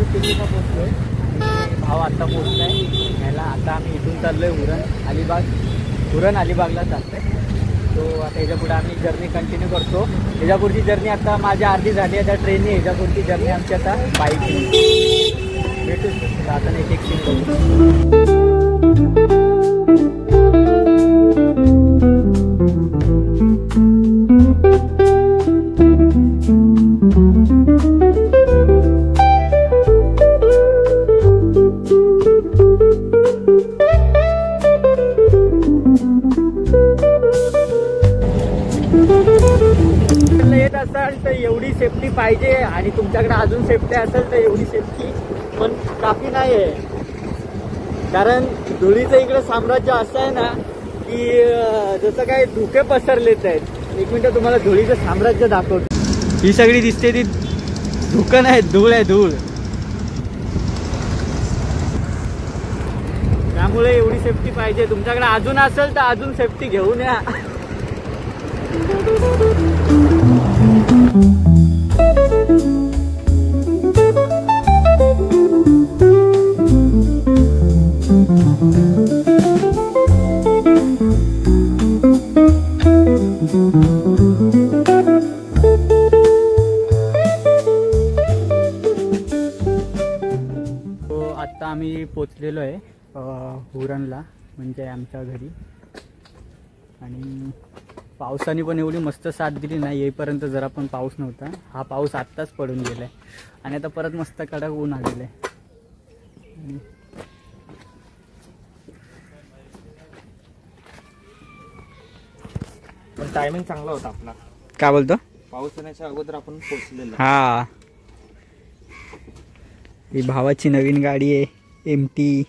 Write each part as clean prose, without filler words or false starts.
राजापूर किल्लीला पोहोचलोय. भाव आता पोहोचलाय ह्याला. आता आम्ही इथून चाललोय हुरण अलिबागला चालतोय. तो आता ह्याच्या पुढे आम्ही जर्नी कंटिन्यू करतो. ह्याच्यापुढची जर्नी आता माझी अर्धी झाली आहे. त्या ट्रेनने ह्याच्यापुढची जर्नी आमची आता बाईकने. भेटूच आता एक सीन करू. येत असाल तर एवढी सेफ्टी पाहिजे आणि तुमच्याकडे अजून सेफ्टी असेल तर एवढी सेफ्टी पण काफी नाही आहे. कारण धुळीचं इकडे साम्राज्य असं आहे ना की जसं काय धुके पसरलेत आहेत. एक मिनिट तुम्हाला धुळीचं साम्राज्य दाखवतो. ही सगळी दिसते ती धुकं नाही, धूळ आहे, धूळ. त्यामुळे एवढी सेफ्टी पाहिजे. तुमच्याकडे अजून असेल तर अजून सेफ्टी घेऊन या. आता आम्ही पोचलेलो आहे हुरणला, म्हणजे आमच्या घरी. आणि पावसाने पण एवढी मस्त साथ दिली नाही. येईपर्यंत जरा पण पाऊस नव्हता. हा पाऊस आत्ताच पडून गेलाय आणि आता परत मस्त कडक ऊन आलेलं आहे. पण टायमिंग चांगला होता आपला. काय बोलतो? पाऊस येण्याच्या अगोदर आपण पोहोचलेलो. हा, ही भावाची नवीन गाडी आहे MT.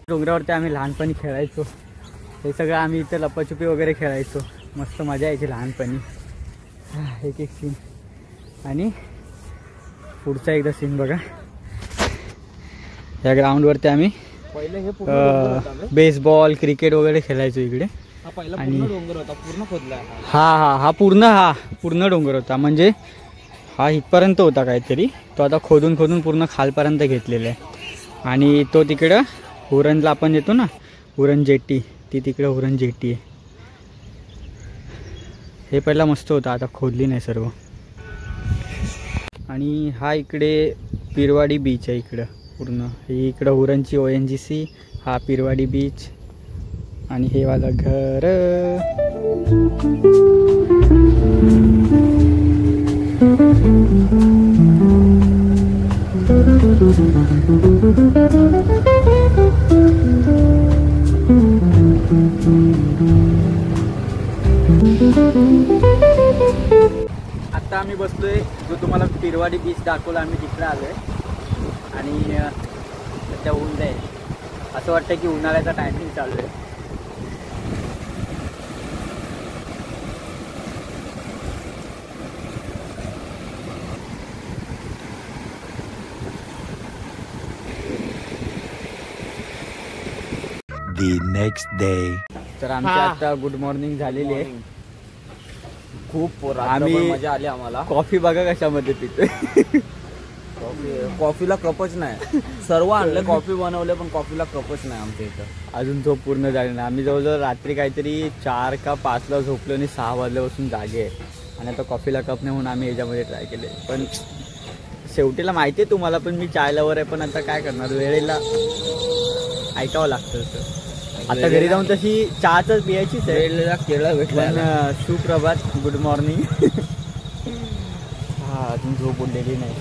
डोंगरावरती आम्ही लहानपणी खेळायचो. हे सगळं आम्ही इथं लपाछुपी वगैरे खेळायचो. मस्त मजा यायची लहानपणी. एक सीन. आणि पुढचा एकदा सीन बघा. या ग्राउंडवरती आम्ही पहिले हे बेसबॉल क्रिकेट वगैरे खेळायचो इकडे. हा पहिला पूर्ण डोंगर होता, पूर्ण खोदला. हा पूर्ण डोंगर होता. म्हणजे हा इथपर्यंत होता काहीतरी. तो आता खोदून पूर्ण खालपर्यंत घेतलेला आहे. आणि तो तिकडं हुरणला आपण येतो ना, हुरण जेटी, ती तिकडे हुरण जेटी आहे. हे पहिला मस्त होतं, आता खोदली नाही सर्व. आणि हा इकडे पिरवाडी बीच आहे इकडं पूर्ण. ही इकडं हुरणची ONGC, हा पिरवाडी बीच. आणि हे वाला घर. आता आम्ही बसलोय, जो तुम्हाला पिरवाडी बीच दाखवला आम्ही तिकडे आलोय. आणि सध्या ऊन आहे, असं वाटतं की उन्हाळ्याचा टायमिंग चालू आहे. The next day. तर आमची आता गुड मॉर्निंग झालेली आहे. खूप आम्ही मजा आली आम्हाला. कॉफी बघा कशामध्ये पितोय. कॉफीला कपच नाही. सर्व आणले, कॉफी बनवले, पण कॉफीला कपच नाही आमच्या इथं. अजून झोप पूर्ण झाली नाही. आम्ही जवळजवळ रात्री काहीतरी 4 का 5ला झोपलो आणि 6 वाजल्यापासून जागे आहे. आणि आता कॉफीला कप नाही म्हणून आम्ही याच्यामध्ये ट्राय केले. पण शेवटीला माहिती आहे तुम्हाला, पण मी चायलावर आहे. पण आता काय करणार, वेळेला ऐकावं लागतं. आता घरी जाऊन तशी चहाच पियायचीच आहे. वेळेला केळं भेटलं. सुप्रभात, गुड मॉर्निंग. हा, अजून झोप उडलेली नाही.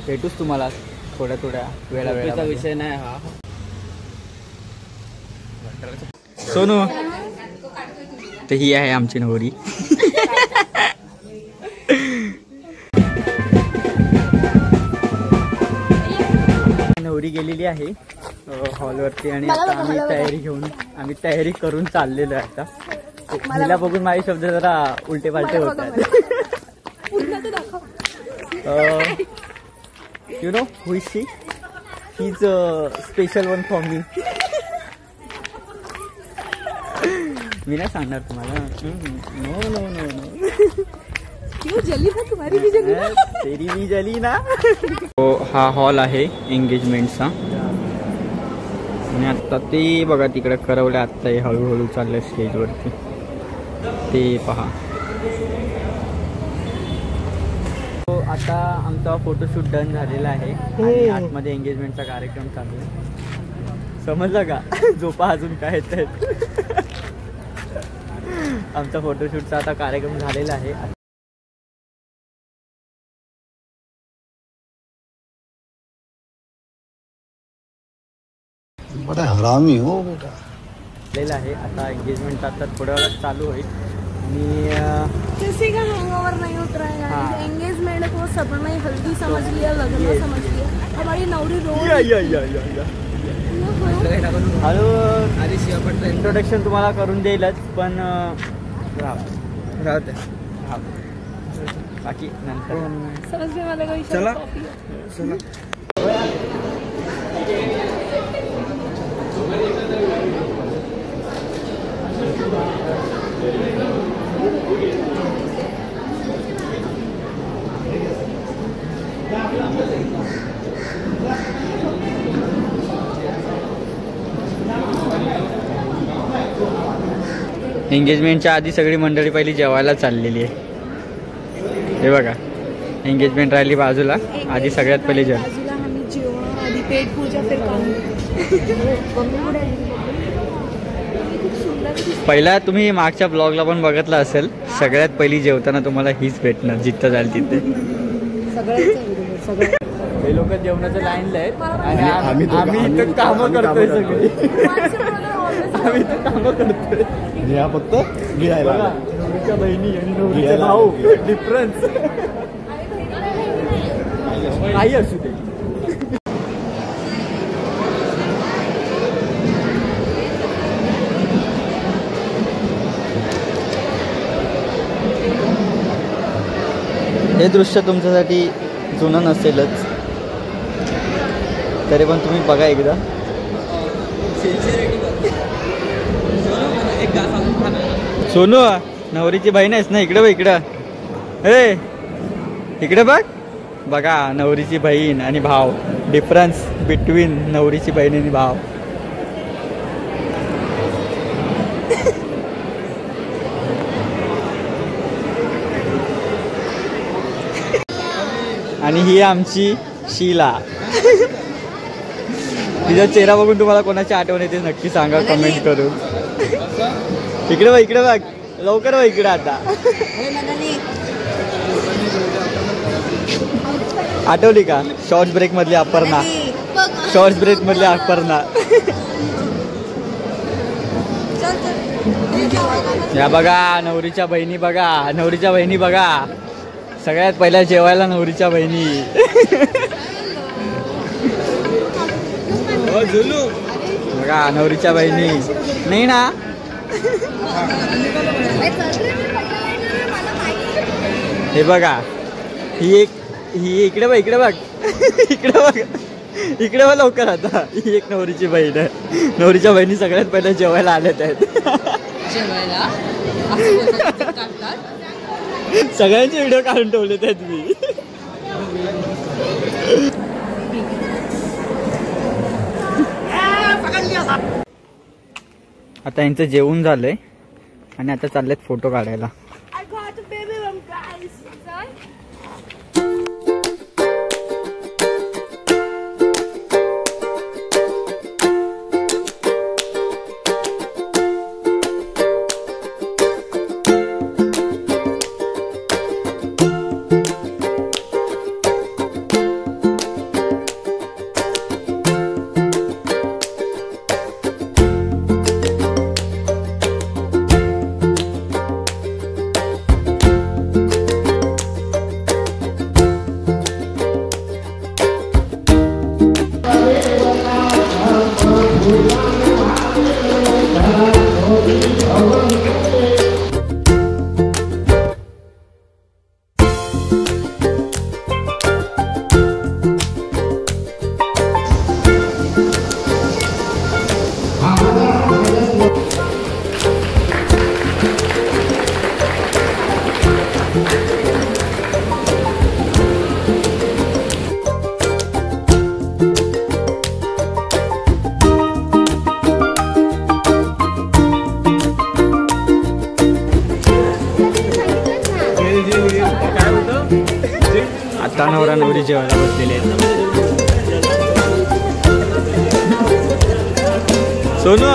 भेटूच तुम्हाला थोड्या वेळेचा विषय नाही हा. सोनू, तर ही आहे आमची नवरी. नवरी गेलेली आहे हॉलवरती. आणि आता आम्ही तयारी करून चाललेलो आहे. आता हिला बघून माझे शब्द जरा उलटे पालटे होतात. You know who is she? He's a special one for me. मी नाही सांगणार तुम्हाला. No no no no. क्यों जली ना तुम्हारी भी जली ना? तेरी भी जली ना. तो हा हॉल आहे एंगेजमेंटचा. आणि आता ते बघा तिकडे करवलं. आत्ता हे हळूहळू चाललंय स्टेजवरती. ते पहा. तो आता आमचा फोटोशूट डन झालेला आहे आणि आतमध्ये एंगेजमेंटचा कार्यक्रम चालू आहे. समजलं का? झोपा अजून काय येत आहेत. आमचा फोटोशूटचा आता कार्यक्रम झालेला आहे. बड़ा हरामी हो बेटा. झालेला आहे आता एंगेजमेंट. आता थोड्या वेळात चालू होईल. आणि किसी का हैंगओवर नहीं उतरा है. हाँ. एंगेजमेंट को सपना ही हल्दी समझ लिया, लगना समझ लिया. हमारी नवरी रोज हॅलो. इंट्रोडक्शन तुम्हाला करून देईलच पण राहते बाकी नंतर. समझने वाले का चला. एंगेजमेंटच्या आधी सगळी मंडळी पहिली जेवायला चाललेली आहे. हे बघा एंगेजमेंट राहिली बाजूला. आधी सगळ्यात पहिले जेवण. बाजूला आम्ही जेवण, आधी पेट पूजा, फिर पहिला तुम्ही मागच्या ब्लॉगला पण बघितलं असेल. सगळ्यात पहिली जेवताना तुम्हाला हीच भेटणार जिथं जाल तिथे. हे लोक जेवणाच्या लाईनला आहेत आणि आम्ही इथं कामं करतोय सगळी. आम्ही इथं कामं करतोय. या फक्त गिळायला. नवरीच्या बहिणी आणि नवरीचे भाऊ डिफरन्स काही असू दे. हे दृश्य तुमच्यासाठी जुनं नसेलच तरी पण तुम्ही बघा एकदा. सोनू नवरीची बहीण आहेस ना. इकडे बघ इकडं. हे इकडे बघ. बघा नवरीची बहीण आणि भाव. डिफरन्स बिटवीन नवरीची बहीण आणि भाव. आणि ही आमची शीला. तिचा चेहरा बघून तुम्हाला कोणाची आठवण येते नक्की सांगा कमेंट करून. इकडे बघ इकडे बघ. लवकर बघ इकडे. आता आठवली का शॉर्ट्स ब्रेक मधली अपर्णा. शॉर्ट्स ब्रेक मधली अपर्णा. या बघा नवरीच्या बहिणी. बघा नवरीच्या बहिणी. बघा सगळ्यात पहिल्या जेवायला नवरीच्या बहिणी. बघा नवरीच्या बहिणी. नाही ना. हे बघा ही इकडे बघ इकडे बघ. इकडे बघ इकडे बघ लवकर. आता ही एक नवरीची बहीण आहे. नवरीच्या बहिणी सगळ्यात पहिल्या जेवायला आल्यात आहेत. सगळ्यांचे व्हिडिओ काढून ठेवले आहेत मी. आता यांचं जेवण झालंय आणि आता चाललेत फोटो काढायला. नवरा नवरी जेवायला बसलेले आहेत. सोनू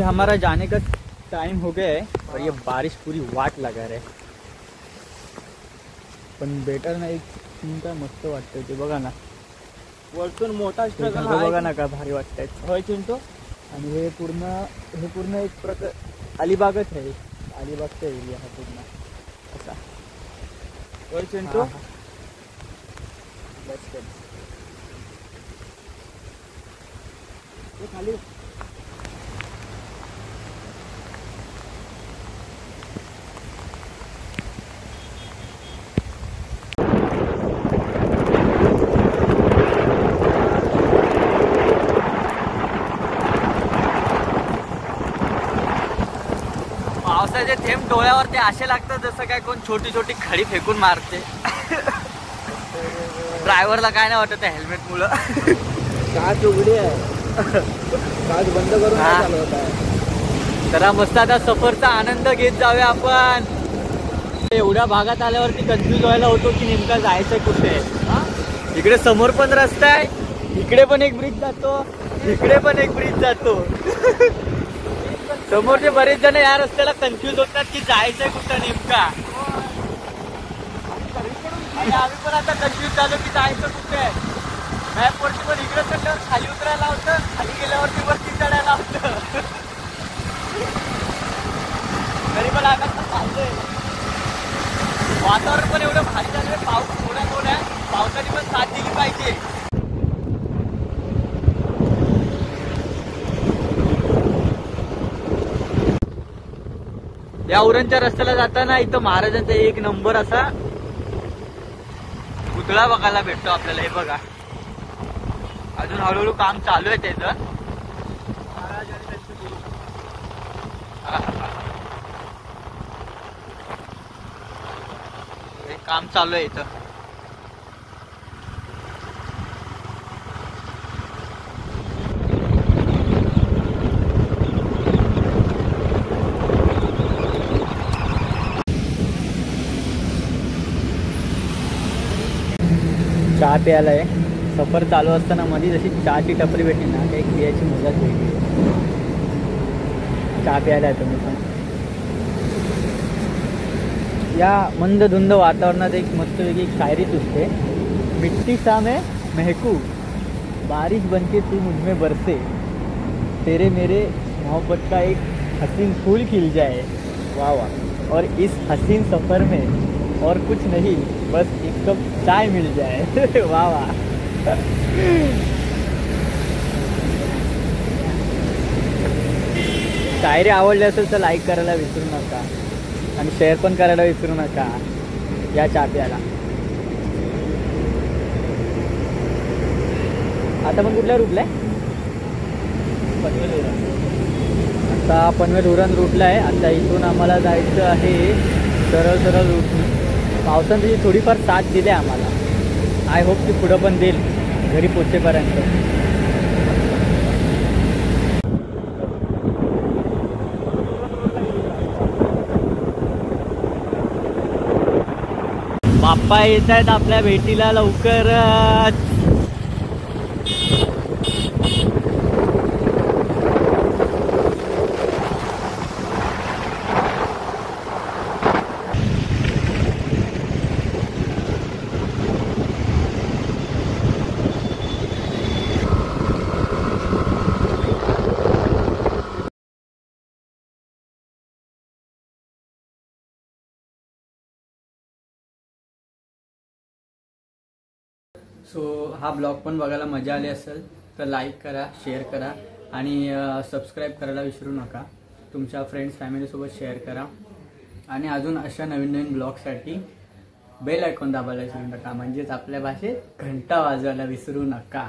हमारा जाने का टाइम हो गया है और ये बारिश पूरी वाट लगा रहा है. पण बेटर नाही सीन काय मस्त वाटतंय ते बघा ना. वरतून मोठा स्ट्रगल बघा ना काय भारी वाटतंय. होय चिंटू. आणि हे पूर्ण एक प्रकार अलिबागच आहे. अलिबागचा एरिया हा पूर्ण असा. होय चिंटू. हा, हा. बस बस. हे खाली पावसाचे थेंब डोळ्यावर ते असे लागतात जसं काय कोण छोटी छोटी खडी फेकून मारते. ड्रायव्हरला काय नाही वाटत हेल्मेट मुळे. काच उघडी आहे. काच बंद करून चालवत आहे. जरा मस्त आता सफरचा आनंद घेत जाऊया आपण. एवढ्या भागात आल्यावरती कन्फ्युज व्हायला होतो की नेमका जायचंय कुठे. इकडे समोर पण रस्ता आहे, इकडे पण एक ब्रिज जातो, इकडे पण एक ब्रिज जातो. समोरचे बरेच जण या रस्त्याला कन्फ्युज होतात की जायचंय कुठं नेमका. आणि आम्ही पण आता कन्फ्युज झालो की जायचं कुठे. मॅपवरती पण इकडे चढल्यावर खाली उतरायला होतं, खाली गेल्यावरती वरती चढायला होतं. तरी पण आता चाललंय. वातावरण पण एवढं भारी झालंय. पाऊस थोड्या पावसाने पण साथ दिली पाहिजे. या उरणच्या रस्त्याला जाताना इथं महाराजांचा एक नंबर असा पुतळा बघायला भेटतो आपल्याला. हे बघा अजून हळूहळू काम चालू आहे त्याचं. काम चालू आहे इथं. चहा प्यायला आहे. सफर चालू असताना मध्ये जशी चहाची टपरी भेटली ना काही पियाची मजाच वेगळी. चहा प्यायला आहे तुम्ही पण. या मंद धुंद वातावरणात एक मस्त वेगळी शायरी सुचते. मिट्टी सा मैं महकू, बारिश बनके तू मुझमें बरसे, तेरे मेरे मोहब्बत का एक हसीन फूल खिल जाए. वाह वाह. और इस हसीन सफ़र में और कुछ नहीं, बस एक कप चाय मिल जाए. वाह वाह. शायरी आवडली असेल तर लाईक करायला विसरू नका आणि शेअर पण करायला विसरू नका. या चहा प्यायला. आता पण कुठल्या रूटला आहे. पनवेल उरण. आता पनवेल उरण रूटला आहे. आता इथून आम्हाला जायचं आहे सरळ सरळ रूटने. पावसाने त्याची थोडीफार साथ दिली आम्हाला. आय होप की पुढं पण देईल घरी पोचेपर्यंत. बाप्पा येत आहेत आपल्या भेटीला लवकरच. सो हा ब्लॉग पण बघायला मजा आली असेल तर लाईक करा, शेअर करा आणि सबस्क्राईब करायला विसरू नका. तुमच्या फ्रेंड्स फॅमिलीसोबत शेअर करा आणि अजून अशा नवीन नवीन ब्लॉगसाठी बेल आयकॉन दाबायला विसरू नका, म्हणजेच आपल्या भाषेत घंटा वाजवायला विसरू नका.